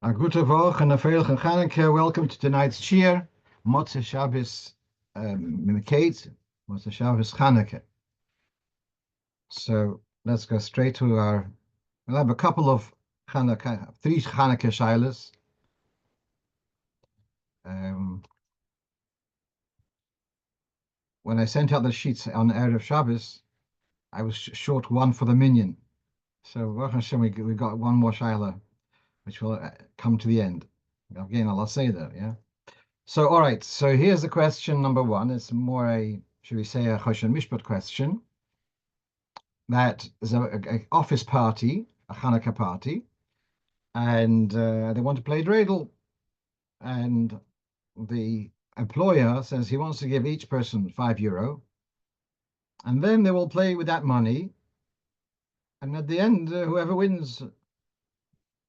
A gute Woche and a feilige Chanukah. Welcome to tonight's shiur, Motzei Shabbos Mikeitz, Motzei Shabbos Chanukah. So let's go straight to we'll have a couple of Chanukah, three Chanukah shilas. When I sent out the sheets on Erev Shabbos, I was short one for the Minyan. So Baruch Hashem, we got one more shilah, which will come to the end. Again, I'll say that, yeah. So, all right. So here's the question number one. It's more should we say, a Choshen Mishpat question. That is a office party, a Hanukkah party, and they want to play dreidel. And the employer says he wants to give each person €5. And then they will play with that money. And at the end, whoever wins,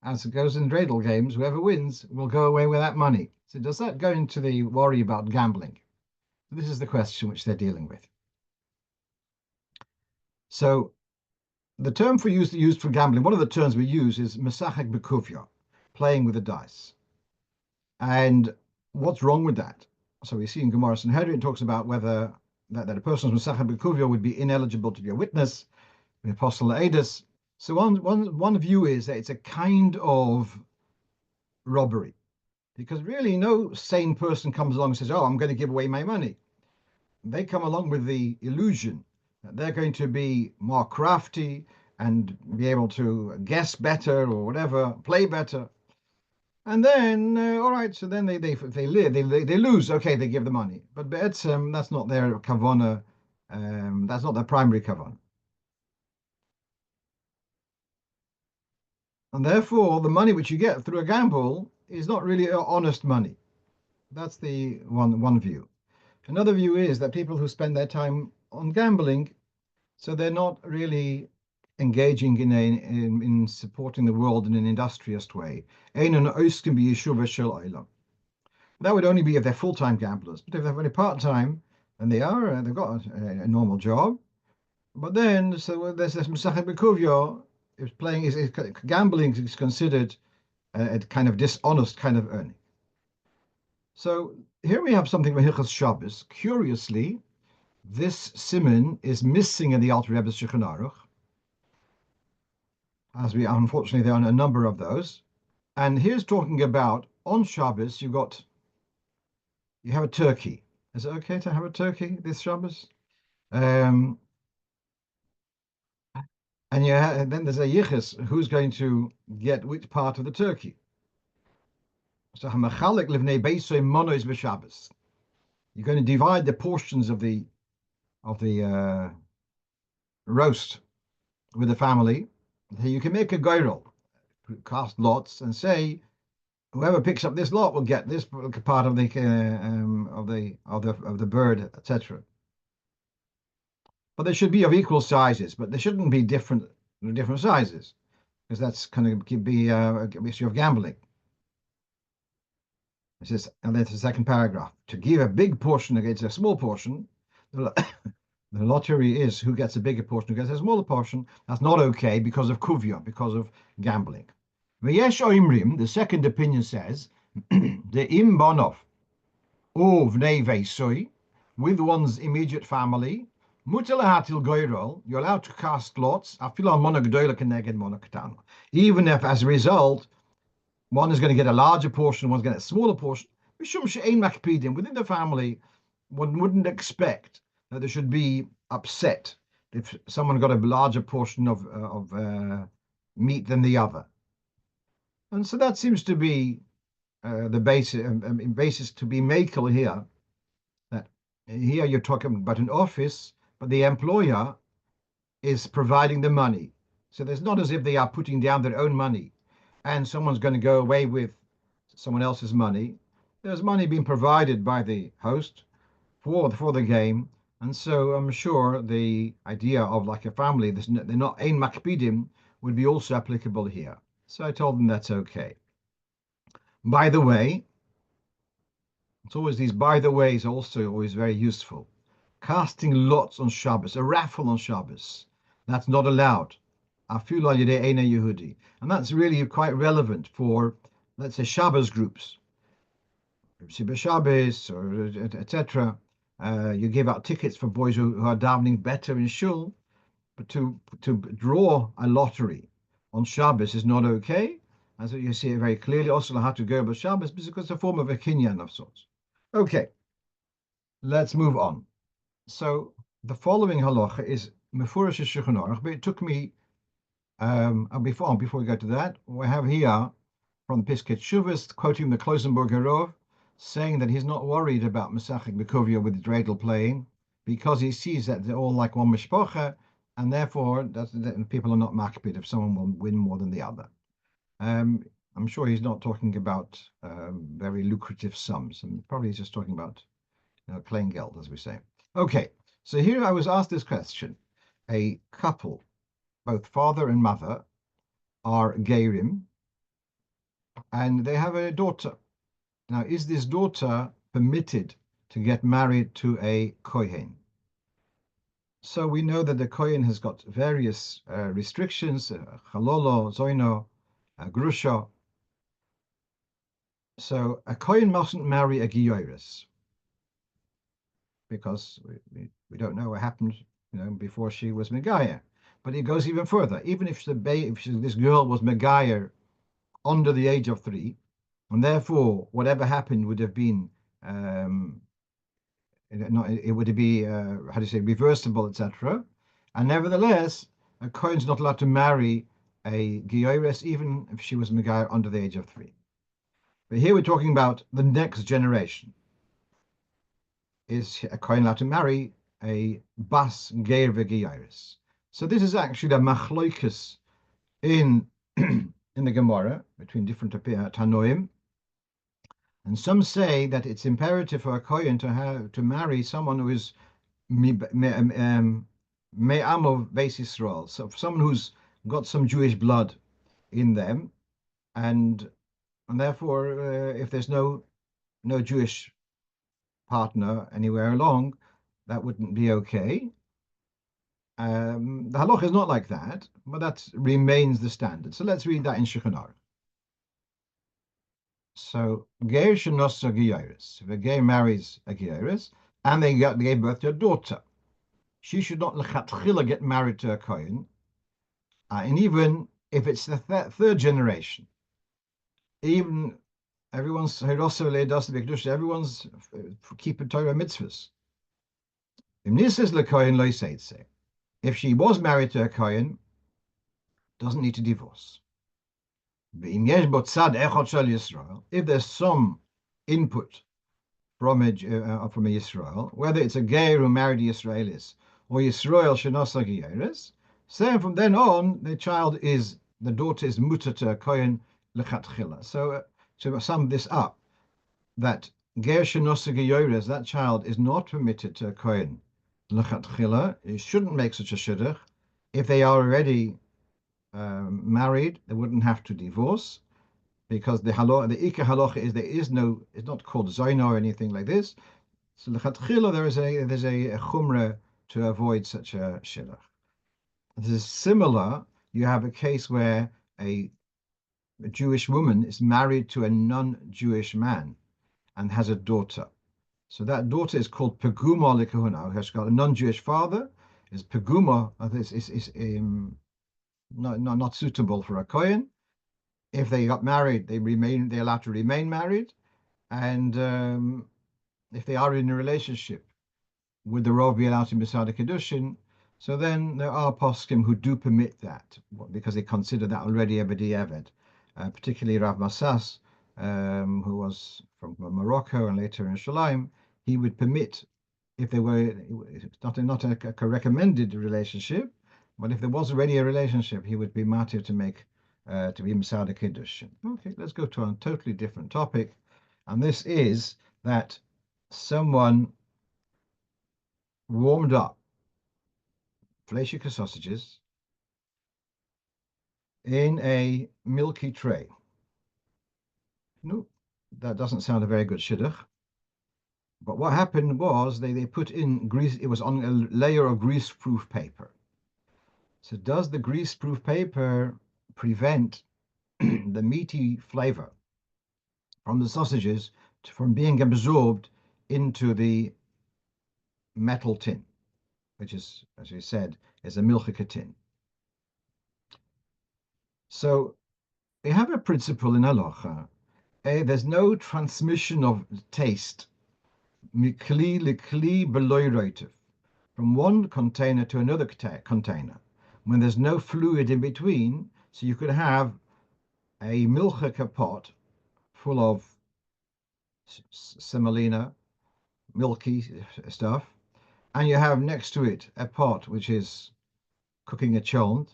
as it goes in dreidel games, whoever wins will go away with that money. So does that go into the worry about gambling? This is the question which they're dealing with. So the term used for gambling, one of the terms we use is mesachek bekuvya, playing with the dice. And what's wrong with that? So we see in Gemara Sanhedrin, it talks about whether that a person's mesachek bekuvya would be ineligible to be a witness, the apostle Edus. So one view is that it's a kind of robbery, because really no sane person comes along and says, "Oh, I'm going to give away my money." They come along with the illusion that they're going to be more crafty and be able to guess better or whatever, play better. And then, all right, so then they lose. Okay, they give the money, but that's not their kavana. That's not their primary kavana. And therefore, the money which you get through a gamble is not really honest money. That's the one view. Another view is that people who spend their time on gambling, so they're not really engaging in supporting the world in an industrious way. That would only be if they're full-time gamblers. But if they're only part-time, then they've got a normal job. But then, so there's this Mesachek Bekuvya, gambling is considered a kind of dishonest kind of earning. So here we have something from Hilchos Shabbos. Curiously, this siman is missing in the Alter Rebbe's Shulchan Aruch, as we unfortunately there are a number of those. And here's talking about on Shabbos you have a turkey. Is it okay to have a turkey this Shabbos? And then there's a yichus who's going to get which part of the turkey. So hamachalik livnei beisoy monos b'Shabbos. You're going to divide the portions of the roast with the family. So you can make a Geirim, cast lots, and say whoever picks up this lot will get this part of the bird, etc. But they should be of equal sizes, but they shouldn't be different sizes, because that's kind of be a issue of gambling. It says, and then the second paragraph, to give a big portion against a small portion, the lottery is who gets a bigger portion, who gets a smaller portion. That's not okay because of kuvya, because of gambling. V'yesh oimrim, the second opinion says, the im bonov of nevesoi, with one's immediate family, mutalahatil goyrol, you're allowed to cast lots, even if as a result, one is going to get a larger portion, one's going to get a smaller portion. Within the family, one wouldn't expect that there should be upset if someone got a larger portion of meat than the other. And so that seems to be the basis to be makel here. That here you're talking about an office, but the employer is providing the money. So there's not as if they are putting down their own money and someone's going to go away with someone else's money. There's money being provided by the host for the game. And so I'm sure the idea of like a family, they're not ein makpidim, would be also applicable here. So I told them that's okay. By the way, it's always these by the ways also always very useful. Casting lots on Shabbos, a raffle on Shabbos, that's not allowed. And that's really quite relevant for let's say Shabbos groups, Shabbos or etc. You give out tickets for boys who are davening better in Shul, but to draw a lottery on Shabbos is not okay. And so you see it very clearly. Also, how to go about Shabbos because it's a form of a kinyan of sorts. Okay, let's move on. So the following halacha is mefurish Shulchan Aruch, but it took me before we go to that, we have here from the Piskei Teshuvos quoting the Klosenberger Rov, saying that he's not worried about Masachik Bekovia with dreidel playing because he sees that they're all like one mishpocha, and therefore that people are not makbid if someone will win more than the other. I'm sure he's not talking about very lucrative sums, and probably he's just talking about playing geld, as we say. Okay, so here I was asked this question. A couple, both father and mother, are Geirim, and they have a daughter. Now, is this daughter permitted to get married to a Kohen? So we know that the Kohen has got various restrictions, Chalolo, Zoino, Grusha. So a Kohen mustn't marry a Gioiris because we don't know what happened, before she was Megayer. But it goes even further. Even if this girl was Megayer under the age of 3, and therefore whatever happened would have been it would be reversible, etc. And nevertheless, a Kohen's not allowed to marry a Gioires even if she was Megayer under the age of 3. But here we're talking about the next generation. Is a Kohen allowed to marry a Bas Geir Gioires? So this is actually the machloikus in the Gemara between different Tanoim. And some say that it's imperative for a Kohen to marry someone who is Me'am of Beis Yisrael, so someone who's got some Jewish blood in them, and therefore, if there's no Jewish partner anywhere along, that wouldn't be okay. The halacha is not like that, but that remains the standard. So let's read that in Shulchan Aruch. So Geir shenosa Gioris. If a Geir marries a Gioris and they gave birth to a daughter, she should not lechatchila get married to a Kohen, and even if it's the third generation, even everyone's everyone's keeping Torah mitzvahs. If she was married to a Kohen, doesn't need to divorce. If there's some input from a Yisrael, whether it's a Geir who married the Israelis or Yisrael shenosa Geiris, so from then on the daughter is mutter to a Kohen lechatchila. So to sum this up, that Geir shenosa Geiris, that child is not permitted to a Kohen lechatchila. It shouldn't make such a shidduch. If they are already married, they wouldn't have to divorce, because the Ikar halacha is it's not called Zaina or anything like this. So lechatchila there's a chumrah to avoid such a shidduch. This is similar. You have a case where a Jewish woman is married to a non-Jewish man and has a daughter. So that daughter is called peguma lekahuna. Has got a non-Jewish father. Is peguma is not suitable for a Kohen. If they got married, they're allowed to remain married, and if they are in a relationship, would the Rov be allowed to Misada Kedushin? So then there are poskim who do permit that because they consider that already a b'diavad, particularly Rav Masas, who was from Morocco and later in Shalim. He would permit, if they were not a recommended relationship, but if there was already a relationship, he would be matir to be Masada Kedushin. Okay, let's go to a totally different topic, and this is that someone warmed up fleishika sausages in a milky tray. No, that doesn't sound a very good shidduch. But what happened was they put in grease. It was on a layer of greaseproof paper. So does the greaseproof paper prevent the meaty flavor from the sausages from being absorbed into the metal tin, which is, as we said, is a milky tin. So we have a principle in halacha. There's no transmission of taste mikli likli beloy roitiv, from one container to another container when there's no fluid in between. So you could have a milky pot full of semolina, milky stuff, and you have next to it a pot which is cooking a cholent.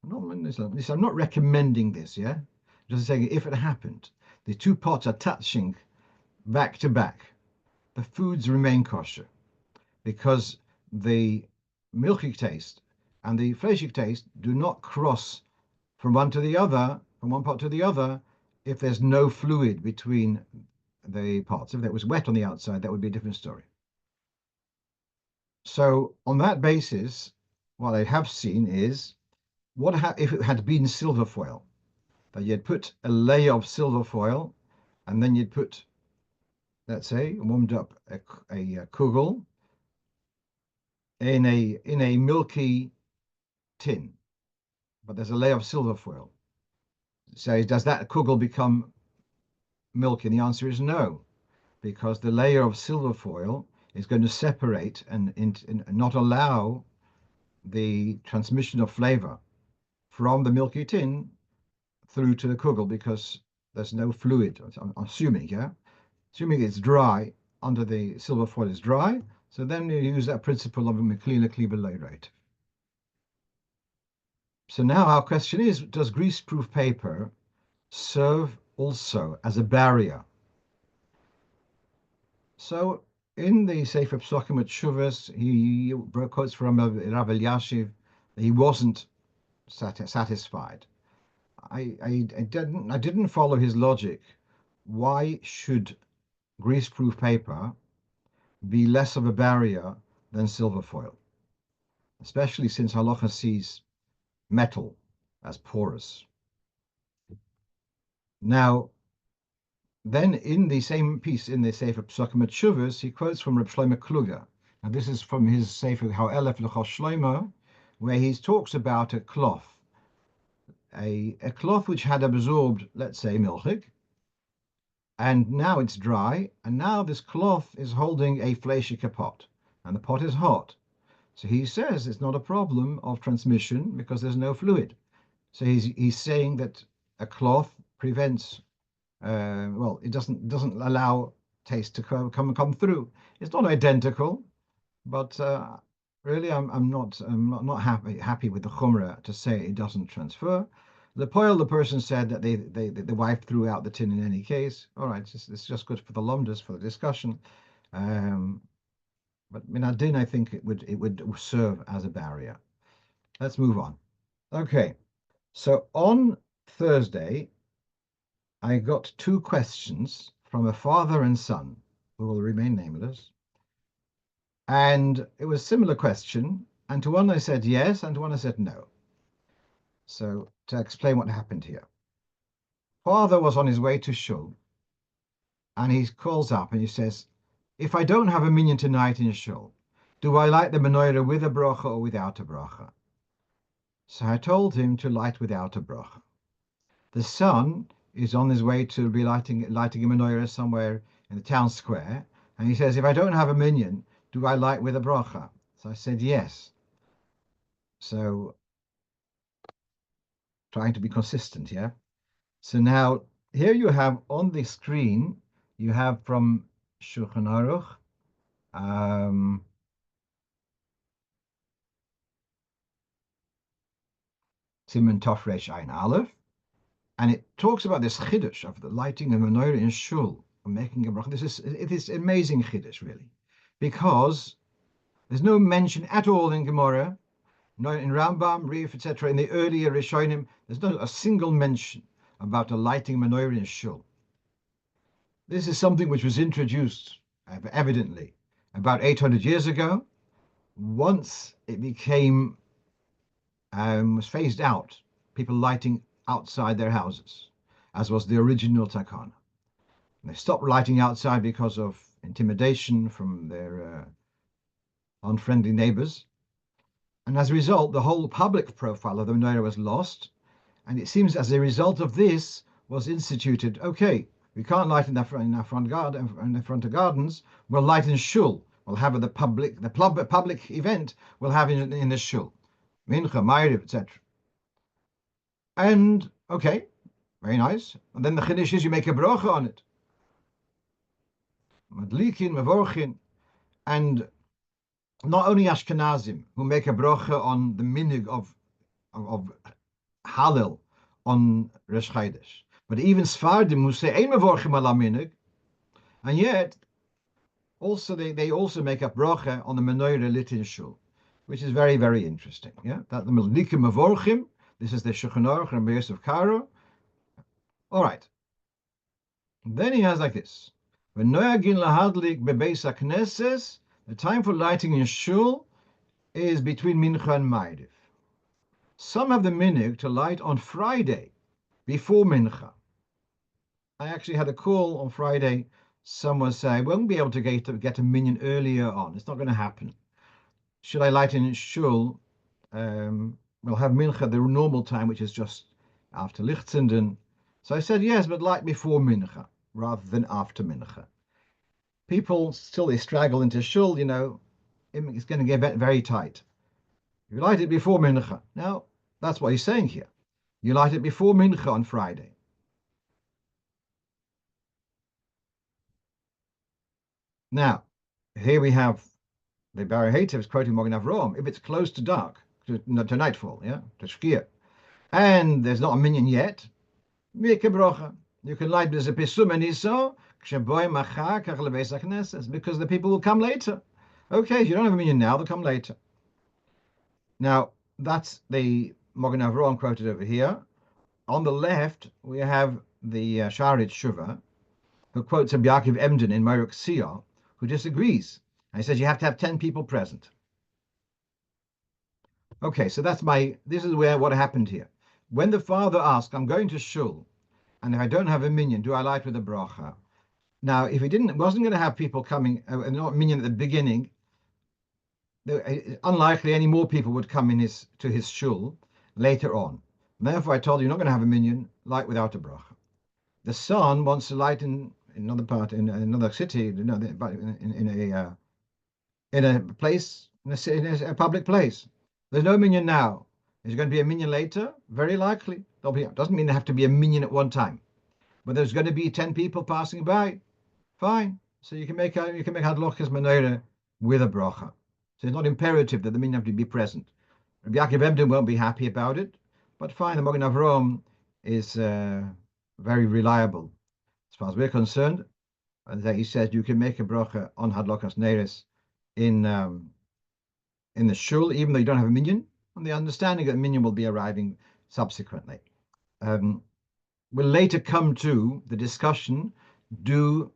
I'm not recommending this, yeah? Just saying if it happened, the two pots are touching back to back, the foods remain kosher because the milky taste and the fleshy taste do not cross from one to the other, from one pot to the other, if there's no fluid between the pots. If it was wet on the outside, that would be a different story. So on that basis, what I have seen is what if it had been silver foil, that you'd put a layer of silver foil and then you'd put, let's say, warmed up a kugel in a milky tin, but there's a layer of silver foil. So does that kugel become milky? And the answer is no, because the layer of silver foil is going to separate and not allow the transmission of flavor from the milky tin through to the kugel, because there's no fluid. I'm assuming, yeah? Assuming it's dry, under the silver foil is dry, so then you use that principle of a mikli beloy rate. So now our question is, does greaseproof paper serve also as a barrier? So in the Sefer Psokim at Shuvas, he quotes from Rav Elyashiv that he wasn't satisfied. I didn't follow his logic. Why should greaseproof paper be less of a barrier than silver foil, especially since halacha sees metal as porous? Now, then in the same piece in the Sefer Psokim at Shuvas, he quotes from Reb Shlomo Kluger. And this is from his Sefer Ha'elef L'chos Shlomo, where he talks about a cloth, a cloth which had absorbed, let's say, milchig, and now it's dry, and now this cloth is holding a fleshika pot, and the pot is hot. So he says it's not a problem of transmission because there's no fluid. So he's saying that a cloth prevents, well, it doesn't allow taste to come through. It's not identical, but really I'm not happy with the chumrah to say it doesn't transfer. The person said that the wife threw out the tin in any case. All right, it's just good for the lomdas for the discussion. But minadin, I think it would serve as a barrier. Let's move on. Okay, so on Thursday, I got two questions from a father and son who will remain nameless. And it was a similar question. And to one I said yes, and to one I said no. So to explain what happened here. Father was on his way to Shul, and he calls up and he says, if I don't have a minyan tonight in Shul, do I light the menorah with a bracha or without a bracha? So I told him to light without a bracha. The son is on his way to be lighting a menorah somewhere in the town square, and he says, if I don't have a minyan, do I light with a bracha? So I said yes. So trying to be consistent, yeah? So now here you have on the screen, you have from Shulchan Aruch, Siman Tov Resh Ayin Aleph, and it talks about this chiddush of the lighting of menorah in Shul, making a bracha. It is amazing chiddush, really, because there's no mention at all in Gemara, no in Rambam, Rif, etc. In the earlier Rishonim, there's not a single mention about the lighting menorah in Shul. This is something which was introduced, evidently, about 800 years ago. Once it became was phased out, people lighting outside their houses, as was the original takana. They stopped lighting outside because of intimidation from their unfriendly neighbors. And as a result, the whole public profile of the Menorah was lost. And it seems as a result of this was instituted, okay, we can't light in our front garden, in the front of gardens, we'll light in Shul. We'll have the public event we'll have in the Shul. Mincha, Ma'ariv, etc. And, okay, very nice. And then the Chiddush is you make a bracha on it. Madlikin, Mevorchin. And not only Ashkenazim who make a bracha on the minig of Hallel on Rosh Chodesh, but even Sfardim who say Ein Mevorchim ala minig, and yet also they also make a bracha on the Menorah lit in Shul, which is very, very interesting. Yeah, that the Madlikin Mevorchim. This is the Shulchan Aruch and Yosef Karo. All right. Then he has like this: when noyagin lahadlik bebeis hakneses, the time for lighting in Shul is between Mincha and Ma'ariv. Some have the minhag to light on Friday before Mincha. I actually had a call on Friday. Someone said, I won't be able to get a minyan earlier on. It's not going to happen. Should I light in Shul? We'll have Mincha the normal time, which is just after Lichtzenden. So I said, yes, but light before Mincha rather than after Mincha. People still, they straggle into Shul, it's going to get very tight. You light it before Mincha. Now, that's what he's saying here. You light it before Mincha on Friday. Now, here we have the Bar Hativ is quoting Magen Avraham. If it's close to dark, to nightfall, to Shkia, and there's not a minyan yet, make a bracha. You can light as a pisum and iso, because the people will come later. Okay, if you don't have a minyan now, they'll come later. Now, that's the Magen Avraham quoted over here. On the left, we have the Sharit Shuvah, who quotes Rabbi Yaakov Emden in Morok Siyah, who disagrees. And he says you have to have 10 people present. Okay, so this is what happened here. When the father asked, I'm going to Shul, and if I don't have a minyan, do I light with a bracha? Now, if he wasn't going to have people coming, not minyan at the beginning, unlikely any more people would come to his Shul later on. And therefore, I told you, you're not going to have a minyan, light without a bracha. The son wants to light in another part, in another city, in a place, in a public place. There's no minyan now. Is there going to be a minyan later? Very likely. Doesn't mean there have to be a minyan at one time, but there's going to be 10 people passing by. Fine. So you can make Halocho's Menorah with a bracha. So it's not imperative that the minyan have to be present. Rabbi Yaakov Emden won't be happy about it, but fine. The Magen Avraham is very reliable as far as we're concerned. And that he says you can make a bracha on Halocho's Neiros in the Shul, even though you don't have a minyan, on the understanding that the minyan will be arriving subsequently. We'll later come to the discussion: do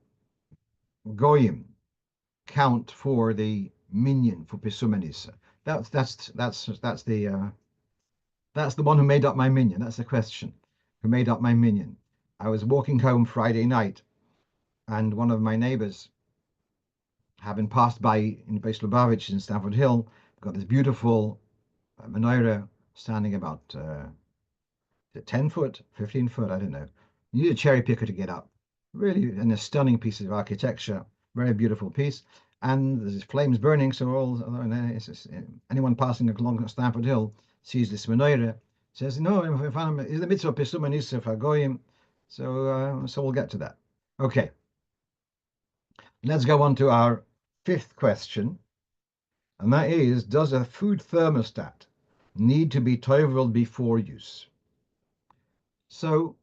Goyim count for the minyan for Pisum and Issa? That's the one who made up my minyan. That's the question. Who made up my minyan? I was walking home Friday night, and one of my neighbors, having passed by in Beis Lubavitch in Stamford Hill, got this beautiful menorah standing about 10 foot, 15 foot, I don't know. You need a cherry picker to get up. Really, and a stunning piece of architecture, very beautiful piece. And there's flames burning, so anyone passing along Stamford Hill sees this menorah, says, no, is the mitzvah pisum and issa for goyim. So we'll get to that. Okay. Let's go on to our fifth question, and that is, does a food thermostat need to be toivelled before use? So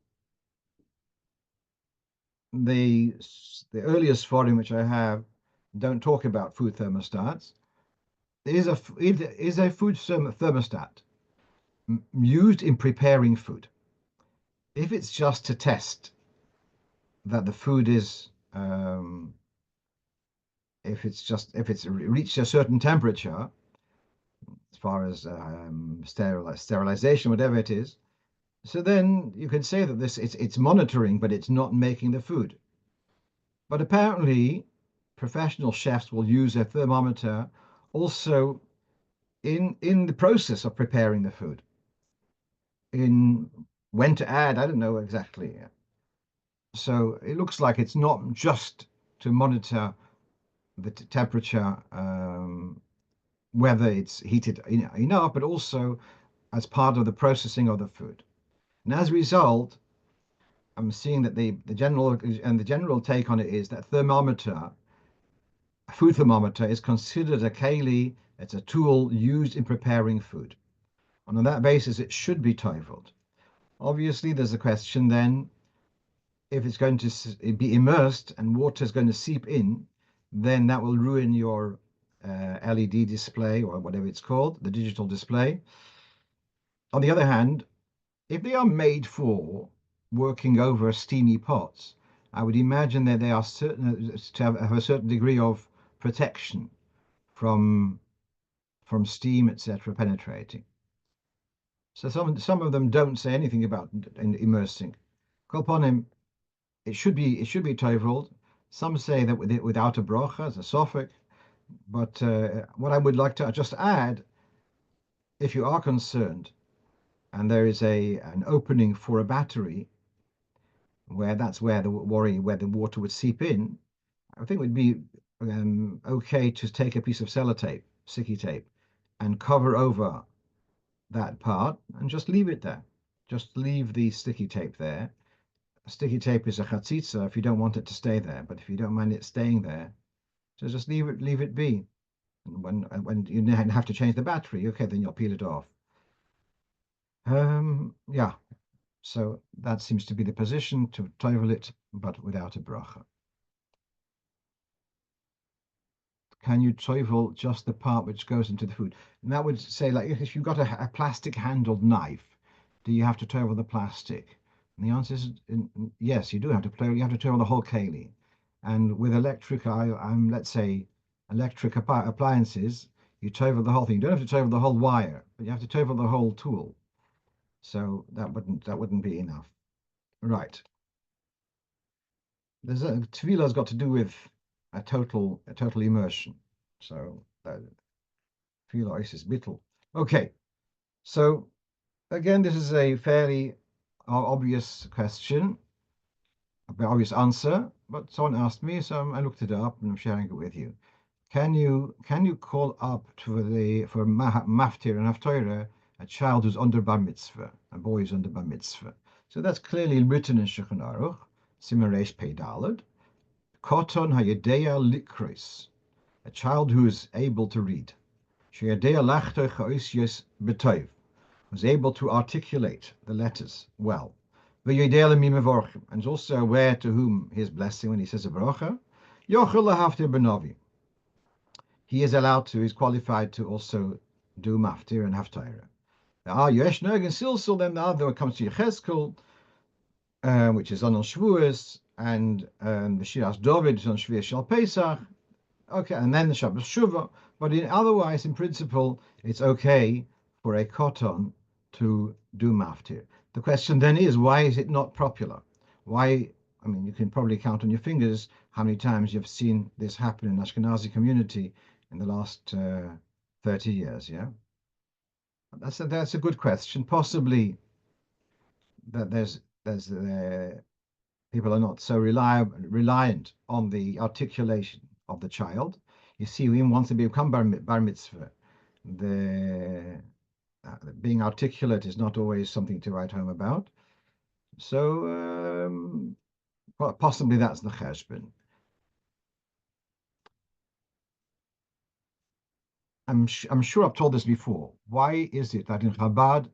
the earliest forum which I have don't talk about food thermostats. Is a food thermostat used in preparing food? If it's just to test that the food is if it's reached a certain temperature, as far as sterilization, whatever it is, so then you can say that it's monitoring, but it's not making the food. But apparently, professional chefs will use a thermometer also in the process of preparing the food. In when to add, I don't know exactly. So it looks like it's not just to monitor the temperature, whether it's heated enough, but also as part of the processing of the food. And as a result, I'm seeing that the general take on it is that a food thermometer is considered a keli. It's a tool used in preparing food. And on that basis, it should be toivelled. Obviously, there's a question then, if it's going to be immersed and water is going to seep in, then that will ruin your LED display or whatever it's called, the digital display. On the other hand, if they are made for working over steamy pots, I would imagine that they are certain to have a certain degree of protection from steam, etc., penetrating. So some of them don't say anything about immersing. Kolponim, it should be toivelled. Some say that without a brocha as a suffix. But what I would like to just add, if you are concerned, and there is an opening for a battery, where that's where the water would seep in, I think it would be okay to take a piece of sellotape, sticky tape, and cover over that part and just leave it there. Just leave the sticky tape there. Sticky tape is a chatzitza if you don't want it to stay there, but if you don't mind it staying there, so just leave it be. And when you have to change the battery, okay, then you'll peel it off. Yeah, so that seems to be the position, to toivel it, but without a bracha. Can you toivel just the part which goes into the food? And that would say, like, if you've got a plastic handled knife, do you have to toivel the plastic? And the answer is yes, you do have to toivel. You have to toivel the whole keli. And with let's say, electric appliances, you toivel the whole thing. You don't have to toivel the whole wire, but you have to toivel the whole tool. So that wouldn't be enough. Right. Tefillah's got to do with a total immersion. So that tefillah is bittul. Okay. So again, this is a fairly obvious question, a obvious answer, but someone asked me, so I looked it up and I'm sharing it with you. Can you call up for Maftir and Haftorah a child who's under bar mitzvah, a boy who's under bar mitzvah? So that's clearly written in Shulchan Aruch, Siman Reish Pei Daled. Koton hayedeya likros, a child who is able to read. Sheyedeya lachter chaosyes b'toiv, was able to articulate the letters well. V'yedeya l'mimevorchim, and is also aware to whom his blessing when he says a bracha. Yochel lahaftir b'novi, he is allowed to, he's qualified to also do maftir and haftarah. Yesh Nergen Silsil, then the other comes to Yechezkel, which is on Shavuos, and the Shiras David is on Shvias Shal Pesach. Okay, and then the Shabbos Shuvah. But otherwise, in principle, it's okay for a koton to do maftir. The question then is, why is it not popular? Why? I mean, you can probably count on your fingers how many times you've seen this happen in the Ashkenazi community in the last 30 years. Yeah, that's a good question. Possibly that there's people are not so reliant on the articulation of the child. You see, even once they become bar mitzvah, the being articulate is not always something to write home about. So possibly that's the cheshbon. I'm sure I've told this before. Why is it that in Chabad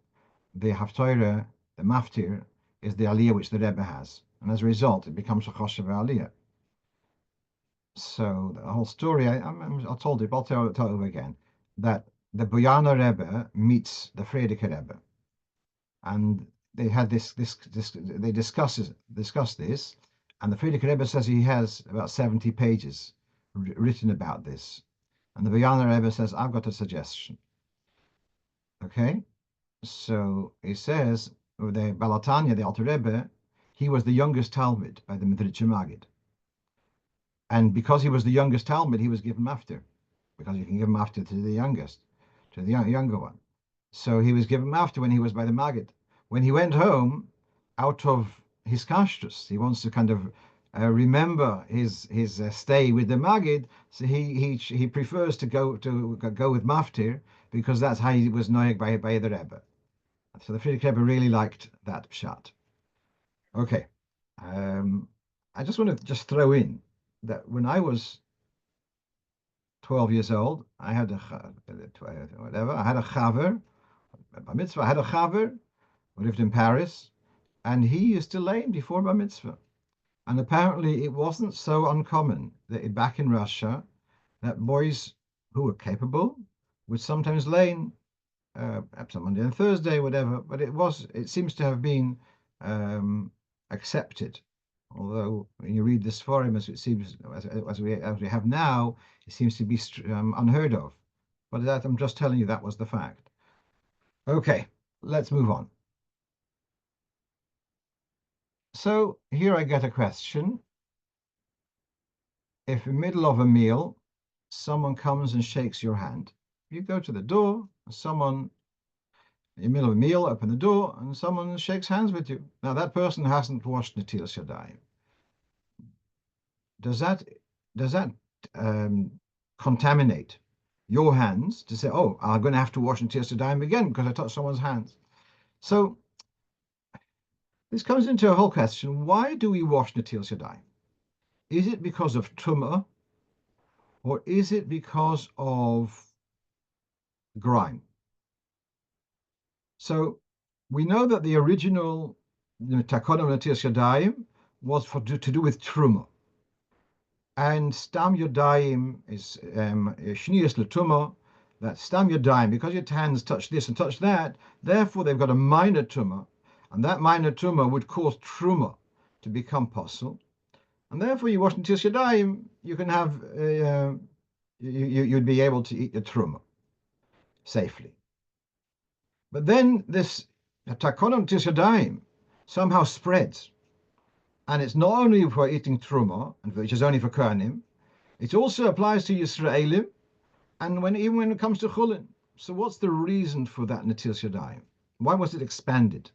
the Haftorah, the Maftir, is the aliyah which the Rebbe has, and as a result it becomes a choshev aliyah? So the whole story, I told it, but I'll tell it over again, that the Boyana Rebbe meets the Frierdiker Rebbe, and they had they discuss this, and the Frierdiker Rebbe says he has about 70 pages written about this, and the Boyana Rebbe says, I've got a suggestion. Okay, so he says, the Balatanya, the Alter Rebbe, he was the youngest Talmud by the Midrash Magid. And because he was the youngest Talmud, he was given Maftir, because you can give Maftir to the youngest, to the younger one. So he was given Maftir when he was by the Maggid. When he went home, out of his kashrus, he wants to kind of remember his stay with the Maggid. So he prefers to go with Maftir because that's how he was noyeg by the Rebbe. So the Frierdiker Rebbe really liked that pshat. Okay, I just want to just throw in that when I was 12 years old, I had a whatever. I had a chaver, bar mitzvah. I had a chaver who lived in Paris, and he used to lane before bar mitzvah. And apparently, it wasn't so uncommon that back in Russia, that boys who were capable would sometimes lane, perhaps on Monday and Thursday, whatever. But it seems to have been accepted. Although when you read this forum, as it seems, as we have now, it seems to be unheard of. But that I'm just telling you that was the fact. Okay, let's move on. So here I get a question. If in the middle of a meal, someone comes and shakes your hand, you go to the door, someone in the middle of a meal, open the door, and someone shakes hands with you. Now that person hasn't washed netilas yadayim. Does that contaminate your hands to say, oh, I'm going to have to wash netilas yadayim again because I touched someone's hands? So this comes into a whole question. Why do we wash netilas yadayim? Is it because of tumah, or is it because of grime? So we know that the original takonim netilas yadayim was to do with truma. And stam yodayim is shnius l'tumah. That stam yodayim, because your hands touch this and touch that, therefore they've got a minor tumah, and that minor tumah would cause truma to become possible. And therefore, you wash netilas yadayim, you can have you'd be able to eat your truma safely. But then this takonim netilas yadayim somehow spreads. And it's not only for eating truma, which is only for Kohanim, it also applies to Yisraelim, and even when it comes to Chulin. So what's the reason for that netilas yadayim? Why was it expanded?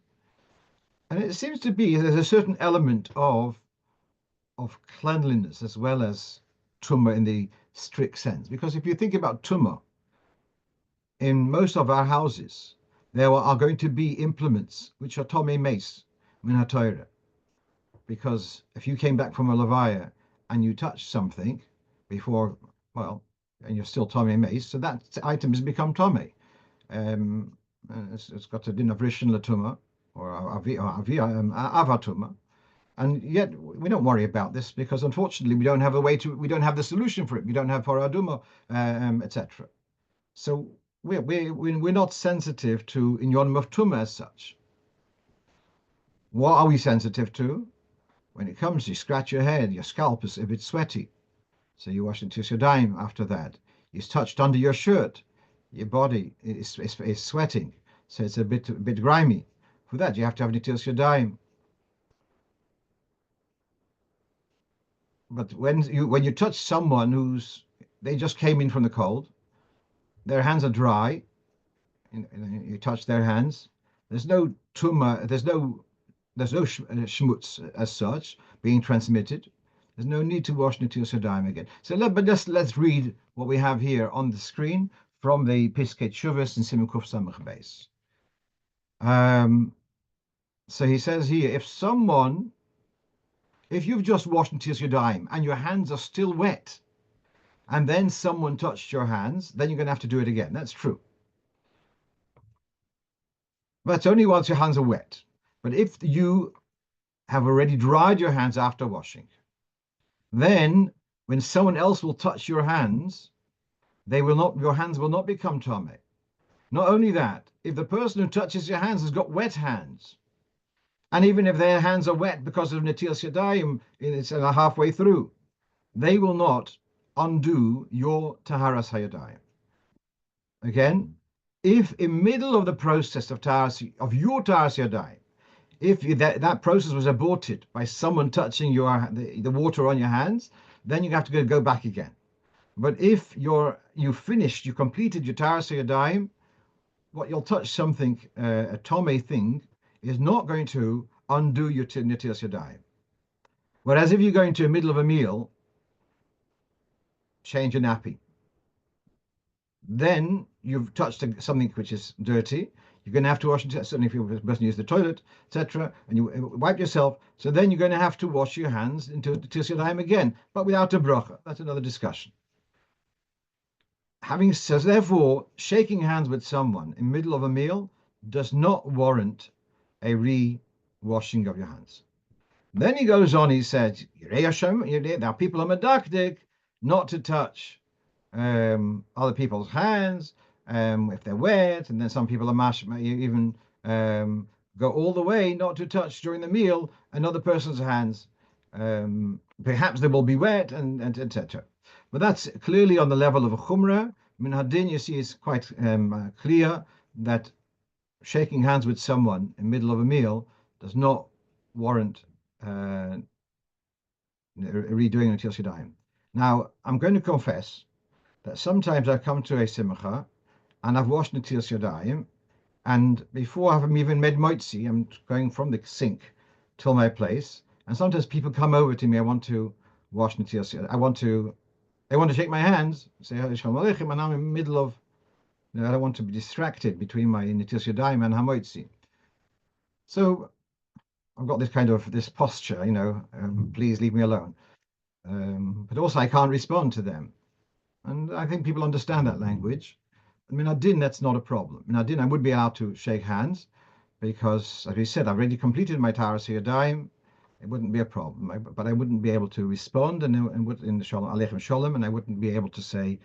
And it seems to be there's a certain element of cleanliness as well as tumah in the strict sense. Because if you think about tumah, in most of our houses, there are going to be implements which are tomei meis, min Torah. Because if you came back from a levaya and you touched something before, well, and you're still tomei meis, so that item has become tomei. It's got a din of rishon latuma or avatuma. And yet we don't worry about this because unfortunately we don't have we don't have the solution for it. We don't have paraduma, etc. So we're not sensitive to inyonim of tumah as such. What are we sensitive to? When it comes, you scratch your head, your scalp is a bit sweaty, so you wash netilas yadayim after that. It's touched under your shirt, your body is sweating, so it's a bit grimy. For that, you have to have netilas yadayim. But when you touch someone they just came in from the cold, their hands are dry, and you touch their hands, there's no tumah, there's no schmutz as such being transmitted. There's no need to wash netilas yadayim again. So let's read what we have here on the screen from the Piskei Teshuvos in Siman Kuf Samach Beis. So he says here, if you've just washed netilas yadayim and your hands are still wet, and then someone touched your hands, then you're going to have to do it again. That's true. But it's only once your hands are wet. But if you have already dried your hands after washing, then when someone else will touch your hands, your hands will not become tomei. Not only that, if the person who touches your hands has got wet hands, and even if their hands are wet because of netilas yadayim, it's halfway through, they will not undo your taharas hayadayim. Again, if in middle of the process of your taharas yadayim, if that process was aborted by someone touching the water on your hands, then you have to go back again. But if you finished, you completed your Taras Yadayim, what you'll touch something, a tome thing, is not going to undo your Netilas Yadayim. Whereas if you're going to the middle of a meal, change a nappy, then you've touched something which is dirty. You're going to have to wash it, certainly if you're a person who uses the toilet, etc., and you wipe yourself. So then you're going to have to wash your hands into Netilas Yadayim again, but without a bracha. That's another discussion. Having said, therefore, shaking hands with someone in the middle of a meal does not warrant a re-washing of your hands. Then he goes on, he said, now people are medakdik not to touch other people's hands if they're wet, and then some people are even go all the way not to touch during the meal another person's hands. Perhaps they will be wet, and etc. But that's clearly on the level of a chumrah. Min hadin, you see, is quite clear that shaking hands with someone in the middle of a meal does not warrant redoing Netilas Yadayim. Now, I'm going to confess that sometimes I come to a simcha and I've washed Netilas Yadayim, and before I've even made Meaty, I'm going from the sink till my place, and sometimes people come over to me. I want to wash Netilas Yadayim. They want to shake my hands, say Shalom Aleichem, and I'm in the middle of. I don't want to be distracted between my Netilas Yadayim and Hamoitzi. So I've got this posture, please leave me alone. But also I can't respond to them. And I think people understand that language. I mean, Adin, that's not a problem. In Adin, I would be allowed to shake hands because, as we said, I've already completed my Taras Yadayim. It wouldn't be a problem, but I wouldn't be able to respond in the Shalom Aleichem Shalom, and I wouldn't be able to say,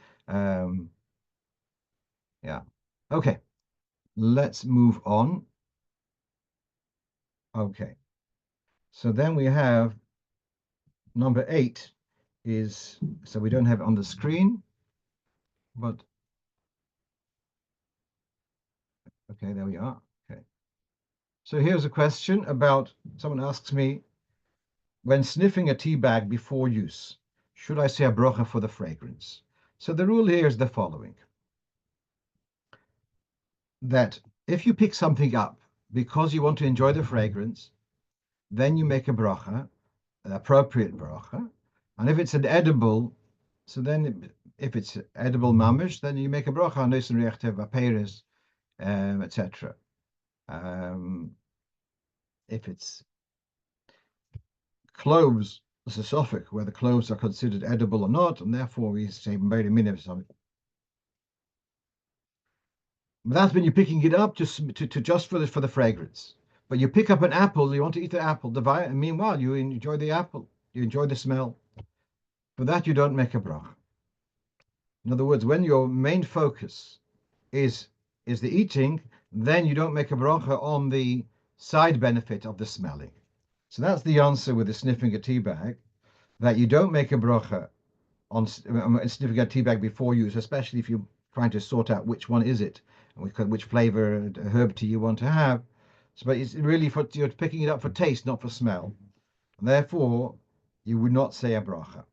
yeah. Okay, let's move on. Okay, so then we have number 8 is, so we don't have it on the screen, but okay, there we are. Okay, so here's a question about, someone asks me, when sniffing a tea bag before use, should I say a bracha for the fragrance? So the rule here is the following, that if you pick something up because you want to enjoy the fragrance, then you make a bracha, an appropriate bracha. And if it's an edible, so then if it's edible mamish, then you make a bracha on Nosen Reachtev, Aperes, etc. If it's cloves, it's a suffix where the cloves are considered edible or not, and therefore we say very minimum something. That's when you're picking it up to just for the fragrance. But you pick up an apple, you want to eat the apple, and meanwhile you enjoy the apple, you enjoy the smell. For that you don't make a bracha. In other words, when your main focus is the eating, then you don't make a bracha on the side benefit of the smelling. So that's the answer with the sniffing a tea bag, that you don't make a bracha on sniffing a tea bag before use, especially if you're trying to sort out which one is it, which flavor herb tea you want to have. So, but it's really you're picking it up for taste, not for smell. And therefore, you would not say a bracha.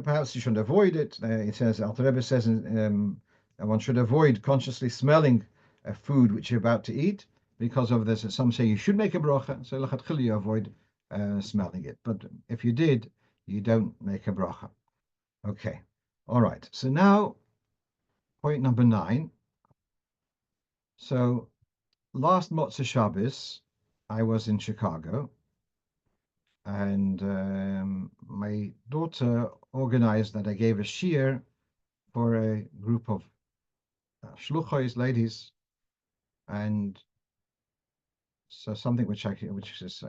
Perhaps you should avoid it. It says, Alter Rebbe says, one should avoid consciously smelling a food which you're about to eat, because of this. Some say you should make a bracha, so lechatchila you avoid smelling it. But if you did, you don't make a bracha. Okay, all right. So now, point number 9. So last Motzei Shabbos, I was in Chicago, and my daughter organized that I gave a shiur for a group of shluchos, ladies, and so something which is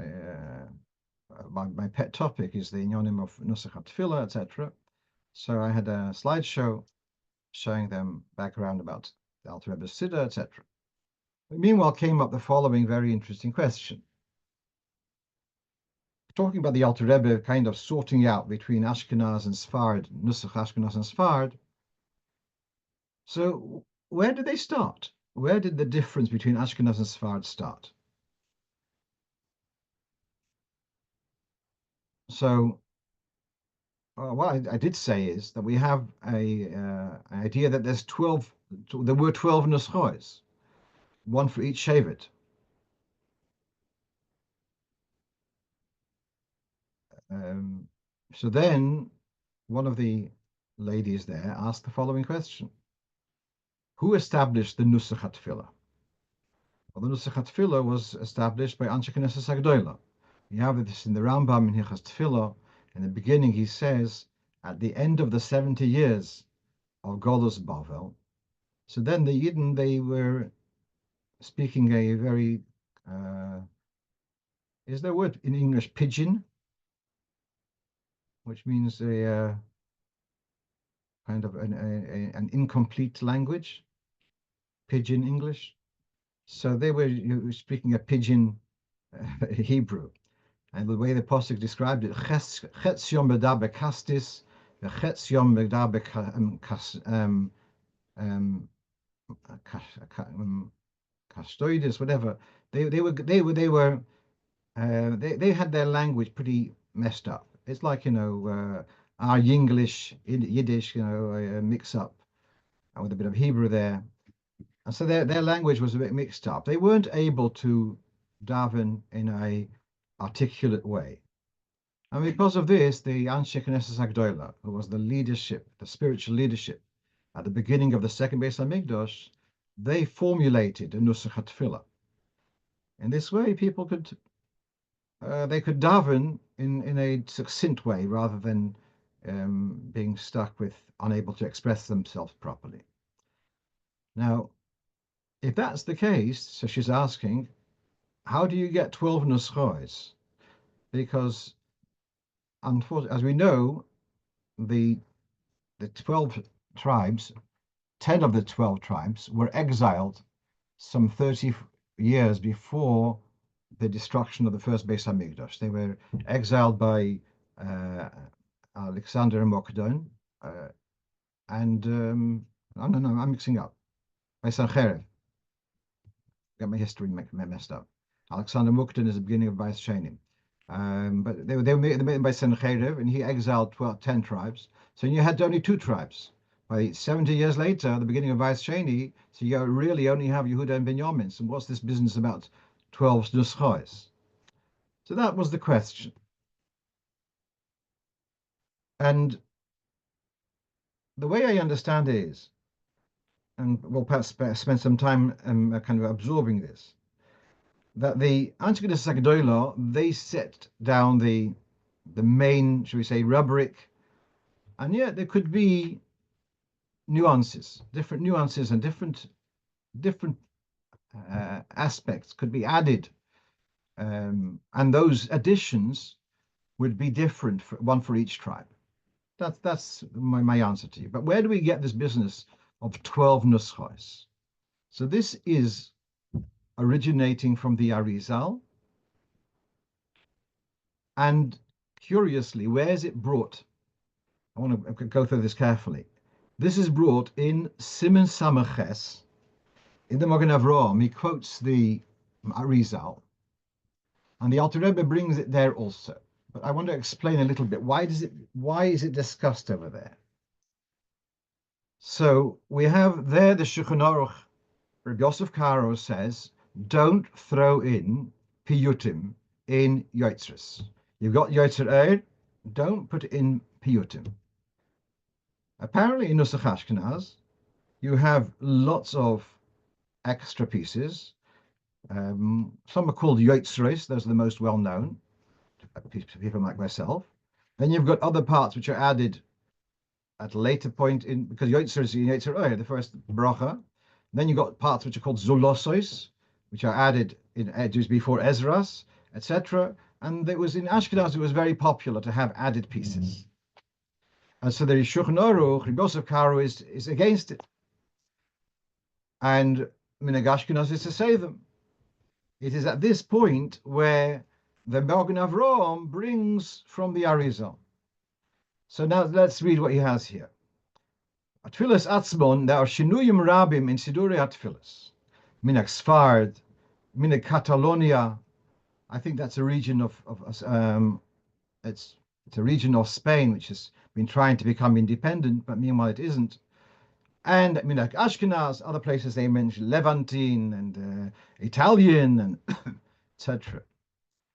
my pet topic is the inyonim of nusach tefillah, etc. So I had a slideshow showing them background about the Alter Rebbe's Siddur, etc. Meanwhile, came up the following very interesting question. Talking about the Alter Rebbe kind of sorting out between Ashkenaz and Sfard, Nusach Ashkenaz and Sfard. So where did they start? Where did the difference between Ashkenaz and Sfard start? So what I did say is that we have an idea that there's 12, there were 12 nuschos, one for each shevet. Um, so then one of the ladies there asked the following question. Who established the Nusach HaTfilah? Well, the Nusach HaTfilah was established by Anshe Knesset HaGedolah. You have this in the Rambam in Hilchas Tfilah. In the beginning, he says, at the end of the 70 years of Golus Bavel. So then the Yidden, they were speaking a very, is there a word in English, pidgin? Which means a kind of an incomplete language, pidgin English. So they were speaking a pidgin Hebrew. And the way the Pasuk described it, Chetz Yom Medaber Kastis, Chetz Yom Medaber Kastoidis, whatever. They had their language pretty messed up. It's like, our Yinglish, Yiddish, a mix up with a bit of Hebrew there. And so their language was a bit mixed up. They weren't able to daven in a articulate way. And because of this, the Anshe Knesset HaGedolah, who was the leadership, the spiritual leadership at the beginning of the second Beis HaMikdash, they formulated a Nusach HaTfilah. In this way, people could daven in a succinct way rather than being stuck with unable to express themselves properly. Now, if that's the case, so she's asking, how do you get 12 nuschos? Because, unfortunately, as we know, the 12 tribes, 10 of the 12 tribes were exiled some 30 years before the destruction of the first Beis HaMikdash. They were exiled by Alexander Mokdon and no, I'm mixing up. By Sancheiriv. Got my history messed up. Alexander Mukden is the beginning of Bais Shenim. But they were made by Sancheiriv, and he exiled 10 tribes. So you had only 2 tribes. By 70 years later, the beginning of Bais Sheni, so you really only have Yehuda and Binyamin. So what's this business about 12 nuschos? So that was the question. And the way I understand it is, and we'll perhaps spend some time kind of absorbing this, that the Anshe Knesset HaGedolah, they set down the main, shall we say, rubric, and yet there could be different nuances and different aspects could be added, and those additions would be different, one for each tribe. That's my answer to you. But where do we get this business of 12 nuschos? So this is originating from the Arizal, and curiously, where is it brought? I want to go through this carefully. This is brought in Siman Samaches, in the Magen Avraham. He quotes the Arizal, and the Alter Rebbe brings it there also. But I want to explain a little bit. Why is it discussed over there? So we have there the Shulchan Aruch. Rabbi Yosef Karo says, don't throw in piyutim in yotzres. You've got yotzer eir, don't put in piyutim. Apparently in Nusach Ashkenaz, you have lots of extra pieces. Some are called yotzres, those are the most well known to people like myself. Then you've got other parts which are added at a later point in, because yotzer is yotzer eir, the first bracha. Then you've got parts which are called zolosos, which are added in just before Ezras, etc. And it was in Ashkenaz, it was very popular to have added pieces. And so the Shulchan Aruch, Rabbi Yosef Karo is against it. And Minhag Ashkenaz is to say them. It is at this point where the Magen Avraham brings from the Arizal. So now let's read what he has here. Atfilas Atzmon, there are Shinuyim Rabim in Sidurei Atfilas. Minhag Sfard, Minhag Catalonia. I think that's a region of it's a region of Spain, which is been trying to become independent, but meanwhile it isn't. And I mean, like Ashkenaz, other places they mention Levantine and Italian and etc.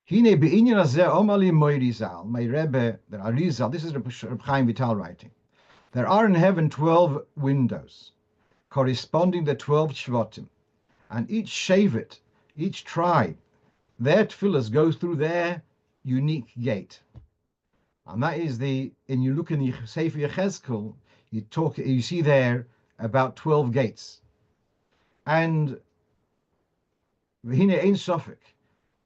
Hine be'inyan hazeh omali moirizal, my Rebbe, the Arizal, this is Reb Chaim Vital writing. There are in heaven 12 windows, corresponding to 12 Shvatim, and each Shevet, each tribe, their tefillahs go through their unique gate. And that is and you look in the Sefer Yechezkel, you see there about 12 gates. And V'hine ein sofek,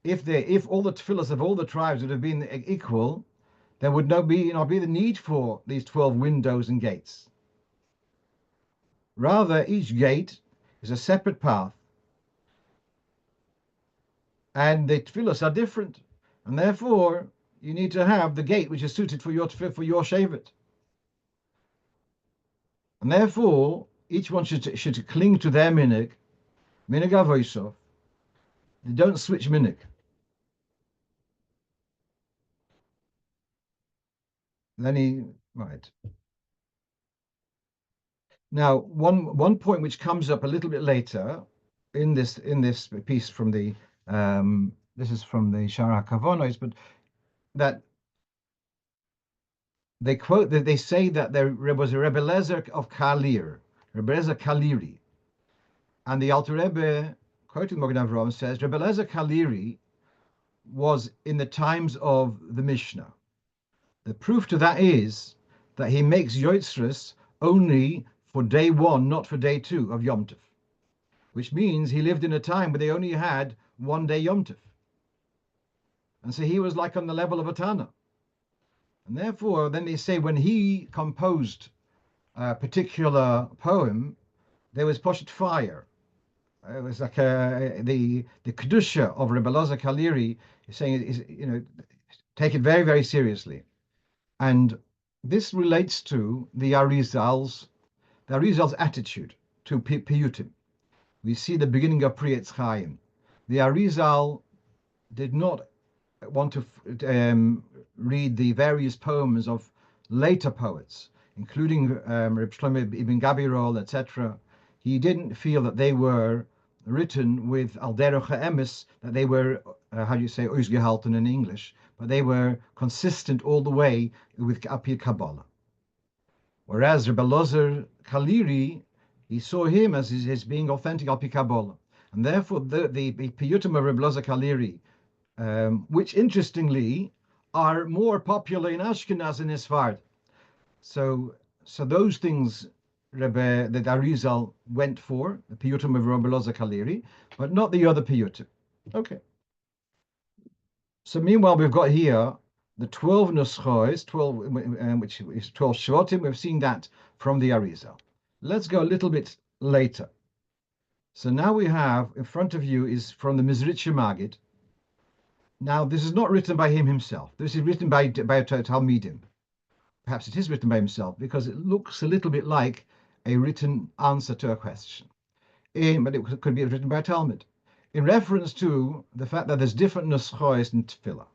if all the tefillahs of all the tribes would have been equal, there would not be the need for these 12 windows and gates. Rather, each gate is a separate path, and the tefillahs are different, and therefore you need to have the gate which is suited for your shevet. And therefore, each one should cling to their minig avoisov. They don't switch minig. Right. Now, one point which comes up a little bit later in this piece from the this is from the Shara Kavonos, but that they say that there was a Rebbe Lezer of Kalir, Rebbe Lezer Kaliri, and the Alter Rebbe, quoting Magen Avraham, says Rebbe Lezer Kaliri was in the times of the Mishnah. The proof to that is that he makes yotzres only for day 1, not for day 2 of Yom Tov, which means he lived in a time where they only had 1 day Yom Tov. And so he was like on the level of a Tana. And therefore, then they say when he composed a particular poem, there was poshet fire. It was like the kedusha of Rebbe Elazar Kaliri is saying, take it very, very seriously. And this relates to the Arizal's attitude to piyutim. We see the beginning of Pri Etz Chaim. The Arizal did not want to read the various poems of later poets, including Reb Shlomo ibn Gabirol, etc. He didn't feel that they were written with al derech ha'emes, that they were, ausgehalten in English, but they were consistent all the way with Apir Kabbalah. Whereas Rebbe Elazar Kaliri, he saw him as being authentic Apir Kabbalah. And therefore, the piyutim of Rebbe Elazar Kaliri, which interestingly are more popular in Ashkenaz and Sfard. So those things that Arizal went for, the piyutim of Rebbe Elazar Kaliri, but not the other piyutim. Okay. So meanwhile, we've got here the 12 nuschos, 12, which is 12 shvatim. We've seen that from the Arizal. Let's go a little bit later. So now we have in front of you is from the Mizritcher Magid. Now, this is not written by him himself. This is written by Talmidim. Perhaps it is written by himself because it looks a little bit like a written answer to a question. But it could be written by a Talmud in reference to the fact that there's different nuschos in tefillah.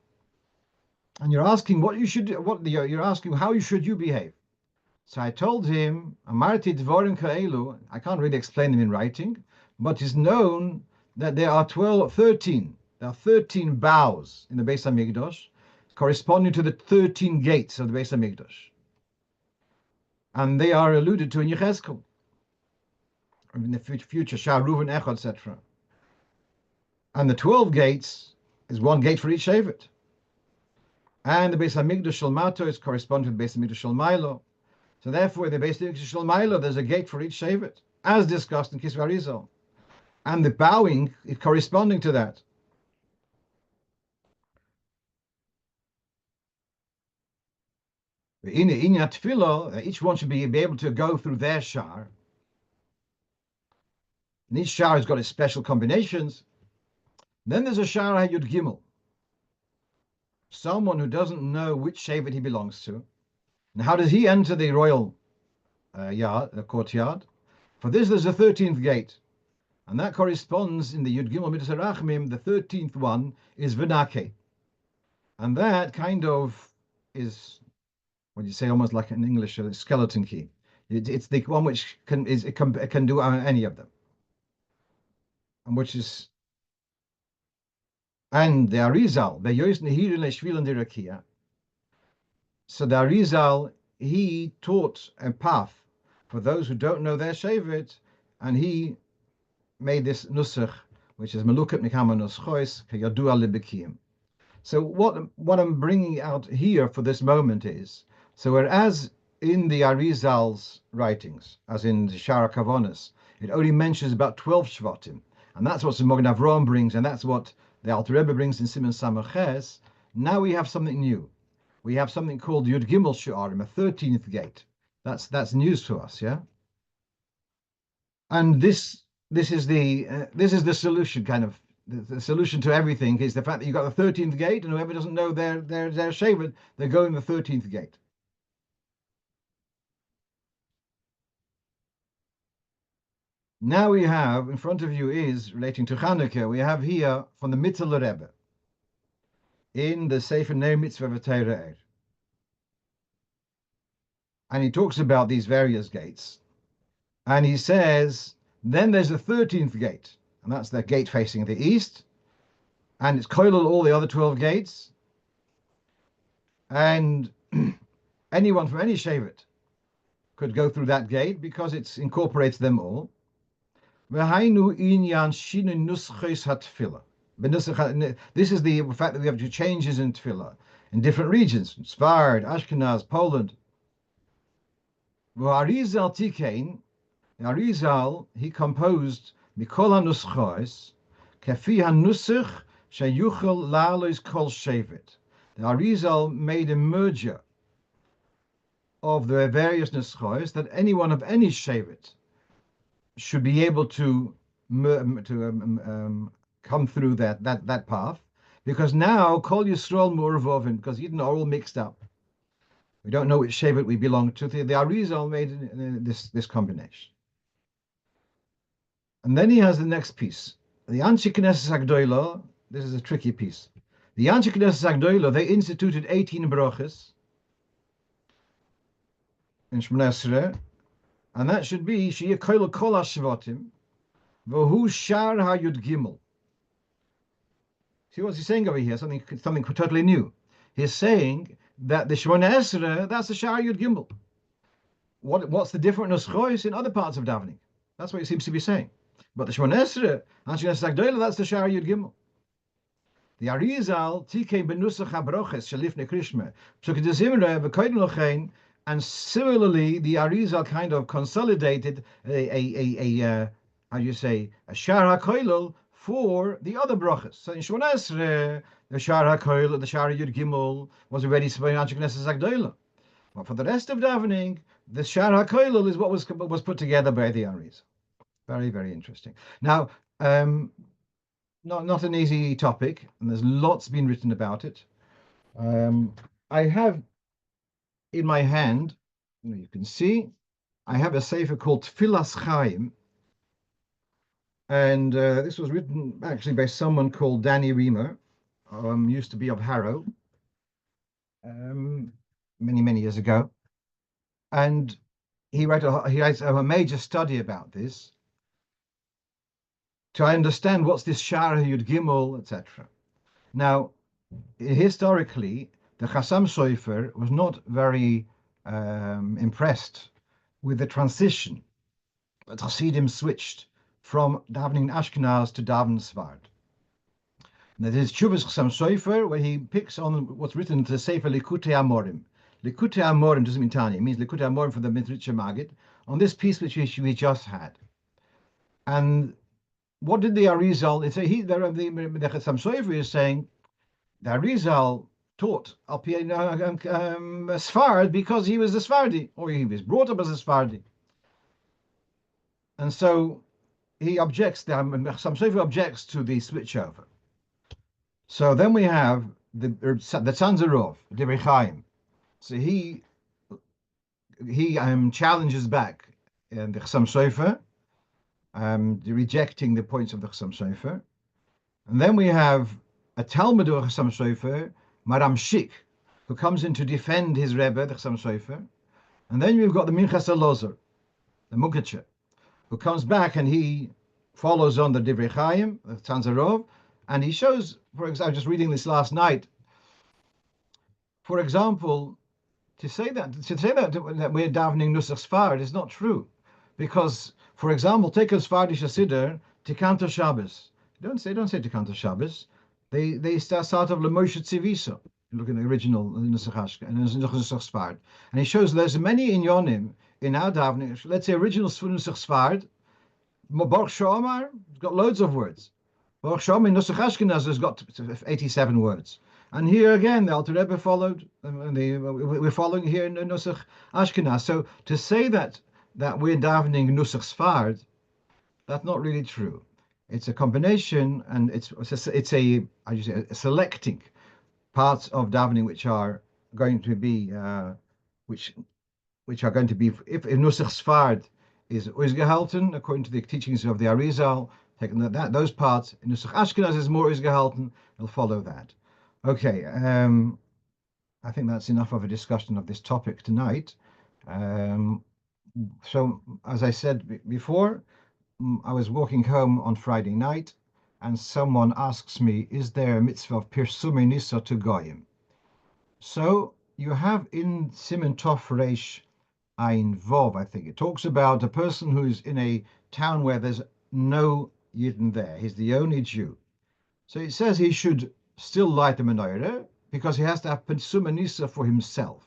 And you're asking you're asking how should you behave. So I told him, Amarti dvorim ka'elu, I can't really explain them in writing, but it's known that there are 13 bows in the Beis HaMikdash, corresponding to the 13 gates of the Beis HaMikdash. And they are alluded to in Yechezkel, in the future, Shah, Reuven, Echad, etc. And the 12 gates is 1 gate for each Shevet. And the Beis HaMikdash Shel Mato is corresponding to the Beis HaMikdash Shel Milo. So therefore, in the Beis HaMikdash Shel Milo, there's a gate for each Shevet, as discussed in Kisvei Arizal. And the bowing is corresponding to that. In Tefillah, each one should be able to go through their shar. And each shar has got its special combinations. Then there's a shar Yud Gimel. Someone who doesn't know which Shevet he belongs to. And how does he enter the royal courtyard? For this, there's a 13th gate. And that corresponds in the Yud Gimel Midas HaRachmim, the 13th one is V'nake. And that kind of is what you say, almost like in English, a skeleton key. It's the one which it can do any of them, and which is and the Arizal, the Yois Nehir Leshvil and Dirakia. So the Arizal, he taught a path for those who don't know their Shevet, and he made this nusach, which is Melukat Mikama Nuschois Kayadua Libikim. So what I'm bringing out here for this moment is, so whereas in the Arizal's writings, as in the Shara Kavonis, it only mentions about 12 Shvatim, and that's what the Magen Avraham brings, and that's what the Alter Rebbe brings in Siman Samaches. Now we have something new. We have something called Yud Gimel Shu'arim, a 13th gate. That's news to us, yeah. And this is the solution, kind of the solution to everything is the fact that you've got the 13th gate, and whoever doesn't know their Shevet, they go in the 13th gate. Now we have in front of you is relating to Chanukah. We have here from the Mitzvah Rebbe in the Sefer Ner Mitzvah V'Torah, and he talks about these various gates, and he says then there's the 13th gate, and that's the gate facing the east, and it's koilel all the other 12 gates, and anyone from any shevet could go through that gate because it incorporates them all. This is the fact that we have changes in tefillah in different regions, Sfard, Ashkenaz, Poland. Arizal Tikein, Arizal, he composed Mikol HaNuschos, Kefi HaNusach Sheyuchel La'alois Kol Shevet. The Arizal made a merger of the various nuschos that anyone of any shevet should be able to come through that path, because now Kol Yisrael Mu'arvovim, because Eden are all mixed up. We don't know which shevet we belong to. The Arizal made this combination. And then he has the next piece. The Anshe Knesses Agdoila, this is a tricky piece. The Anshe Knesses Agdoila, they instituted 18 broches in Shmoneh Esrei, and that should be Sheyeh Koil Kol HaShvatim, V'hu Shar HaYud Gimel. See what's he saying over here? Something totally new. He's saying that the Shmoneh Esrei, that's the Shar Yud Gimel. What's the different nuschos in other parts of davening? That's what he seems to be saying. But the Shmoneh Esrei, Anshe Knesses Agdoila, that's the Shar Yud Gimel. The Arizal, Tikei Benusach HaBroches Shalifnei Krishma, Psukei Zimra V'Koden Lochein. And similarly, the Arizal kind of consolidated a how do you say, a Shar HaKoilel for the other brachas. So in Shmoneh Esrei, the Shar HaKoilel, the Shar Yud Gimel was already spoken Anshe Knesses Agdoila. But for the rest of davening, the Shar HaKoilel is what was put together by the Arizal. Very, very interesting. Now, not an easy topic, and there's lots been written about it. I have in my hand, you can see, I have a sefer called Tfilas Chaim, and this was written actually by someone called Danny Reamer, used to be of Harrow, many years ago, and he writes a major study about this to understand what's this Shar Yud Gimel, etc. Now, historically, the Chassam Sofer was not very impressed with the transition that Hasidim switched from davening Ashkenaz to davening Sfard. That is Tshuvas Chassam Sofer, where he picks on what's written to the Sefer Likutei Amorim. Likutei Amorim doesn't mean Tanya, it means Likutei Amorim from the Midrash Maggid, on this piece which we just had. And what did the Arizal, the Chassam Sofer is saying, the Arizal taught Sfard because he was a Sfardi, or he was brought up as a Sfardi. And so he objects, some Sofer objects to the switchover. So then we have the sons of Rov, Divrei Chaim. So he challenges back the Chassam Sofer, rejecting the points of the Chassam Sofer. And then we have a Talmud of Chassam Sofer, Maram Shik, who comes in to defend his Rebbe, the Chassam Sofer. And then we've got the Minchas Elazar, the Muketche, who comes back and he follows on the Divrei Chaim, the Tanzarov, and he shows, for example, I was just reading this last night, for example, to say that we're davening Nusach Sfard is not true, because, for example, take a Sfardish Siddur, Tikanto Shabbos. Don't say Tikanto Shabbos. They start of Lemoshe Tzivisa. Look at the original Nusach Hashka and Nusach Sfard, and he shows there's many inyonim in our davening. Let's say original Nusach Sfard. Baruch Shomar has got loads of words. Baruch Shomar in Nusach Ashkenaz has got 87 words. And here again, the Alter Rebbe followed, and we're following here in Nusach Ashkenaz. So to say that we're davening Nusach Sfard, that's not really true. It's a combination, and it's a selecting parts of davening which are going to be which are going to be, if Nusach Sfard is Uzgehalten, according to the teachings of the Arizal, taking those parts. In Nusach Ashkenaz is more Uzgehalten, we'll follow that. Okay, I think that's enough of a discussion of this topic tonight. So, as I said before, I was walking home on Friday night, and someone asks me, is there a mitzvah of Pirsumei Nisa to Goyim? So, you have in Siman Tov Reish Ein Vov, I think, it talks about a person who's in a town where there's no Yidden there. He's the only Jew. So it says he should still light the Menorah because he has to have Pirsumei Nisa for himself.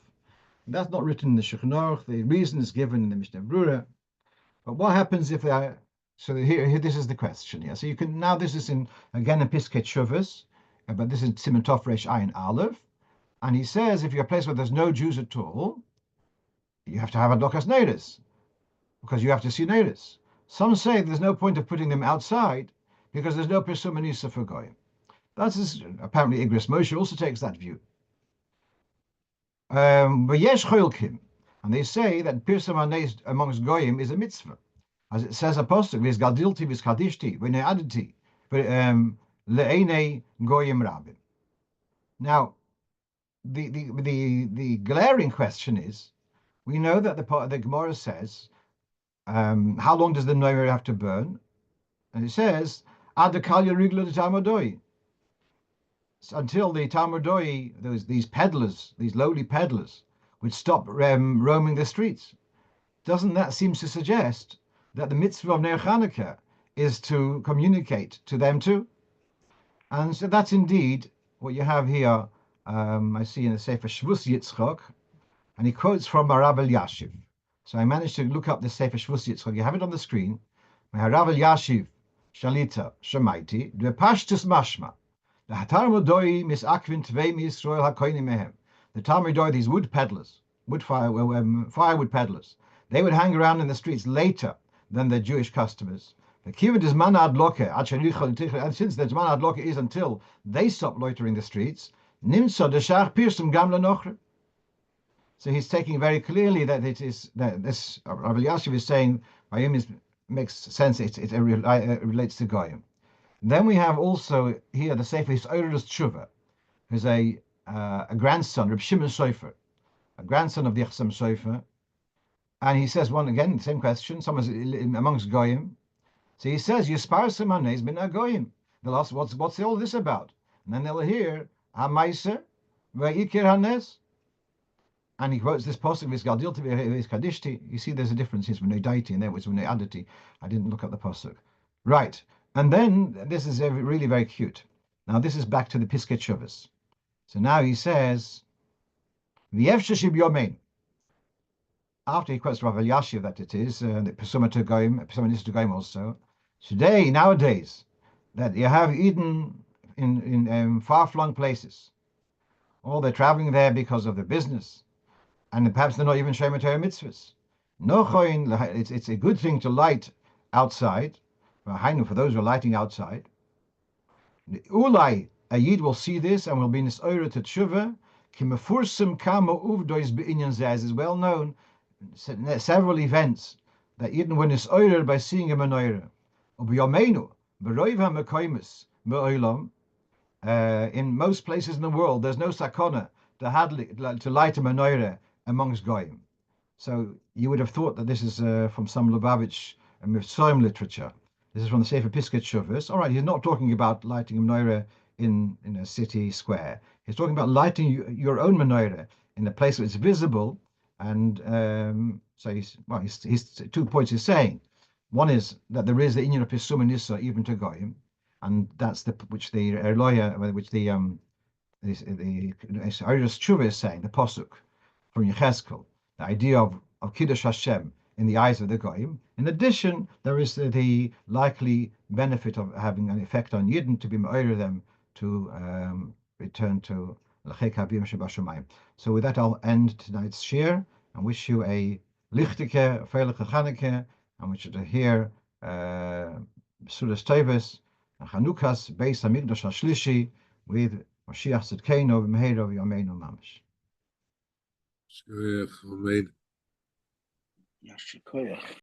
That's not written in the Shulchan Aruch. The reason is given in the Mishnah Brura. But what happens if they are? So here, this is the question. Yeah. So you can now. This is in Piskei Teshuvos, but this is Siman Tov Reish Ayin Aleph, and he says if you're a place where there's no Jews at all, you have to have a Dokas Neiris, because you have to see Neiris. Some say there's no point of putting them outside because there's no Pirsumei Nisa for Goyim. That's apparently Igros Moshe also takes that view. But Yesh Cholkim, and they say that Pirsumei Nisa amongst Goyim is a mitzvah, as it says apostle, vis gadilti, vis kadishti, v'nei aditi, le'enei Goyim rabim. Now, the glaring question is, we know that the Gemara says, how long does the Menorah have to burn? And it says, ad kalya rigla de tamadoi, until the tamadoi, these peddlers, these lowly peddlers, would stop roaming the streets. Doesn't that seem to suggest that the mitzvah of Ner Chanukah is to communicate to them too? And so that's indeed what you have here. I see in the Sefer Shvus Yitzchok, and he quotes from Rav Elyashiv. So I managed to look up the Sefer Shvus Yitzchok. You have it on the screen. Rav Elyashiv Shalita Shemaiti de Pashtus Mashma. The Hatarmodoi misakvin tvei mi Yisrael hakoinim mehem. The Talmudoi, these wood peddlers, firewood peddlers, they would hang around in the streets later than their Jewish customers. And since the Zman Adloka is until they stop loitering the streets, so he's taking very clearly that it is that this Rav Elyashiv is saying makes sense. It relates to Goyim. Then we have also here the Sefer Yisoros Tshuva, who's a grandson, Reb Shimon Sofer, a grandson of the Chassam Sofer, and he says one again, same question. Someone's amongst Goyim, so he says Yispar Simanes bin Goyim. They'll ask what's all this about, and then they'll hear Hamaisa ve'ikir hanes, and he quotes this pasuk with Gadil to be Kadishti. You see, there's a difference. He's V'nei Daiti, and there was V'nei Adati. I didn't look up the pasuk, right? And then this is really very cute. Now this is back to the Piskei Teshuvos. So now he says, V'yevshe shib yomein. After he quotes Rav Elyashiv that it is the Pirsumei to Goyim also. Today, nowadays, that you have Eden in far-flung places, or they're traveling there because of their business, and perhaps they're not even Shemei Torah mitzvahs. No choin, it's a good thing to light outside. For those who are lighting outside, Ulai a Yid will see this and will be nisoira to tshuva. Kimefursim kama uvdois beinyan zeh, is well known. Several events that Yidden were nisoira by seeing a menorah. Ubiyomenu b'roiv hamekoimus be'olam. In most places in the world, there's no sakona to light a menorah amongst Geirim. So you would have thought that this is from some Lubavitch and Mitzrayim literature. This is from the Sefer Pisket Shuvos. All right, he's not talking about lighting a menorah in a city square. He's talking about lighting your own menorah in a place where it's visible. And so he's 2 points he's saying. One is that there is the inyan of Pisum and Nissa even to Goyim, and that's which the Oris Tshuva is saying, the Posuk from Yechezkel, the idea of Kiddush Hashem in the eyes of the Goyim. In addition, there is the likely benefit of having an effect on Yidden to be me'orer them to return to halachic Habim Shebashamayim. So with that, I'll end tonight's shiur and wish you a lichtike, freiliche Chanukah, and wish you to hear Sudas Teves and Chanukah's Beis Hamikdash HaShlishi with Mashiach Tzidkeinu v'Meheira v'Yameinu Mamash. Shiur,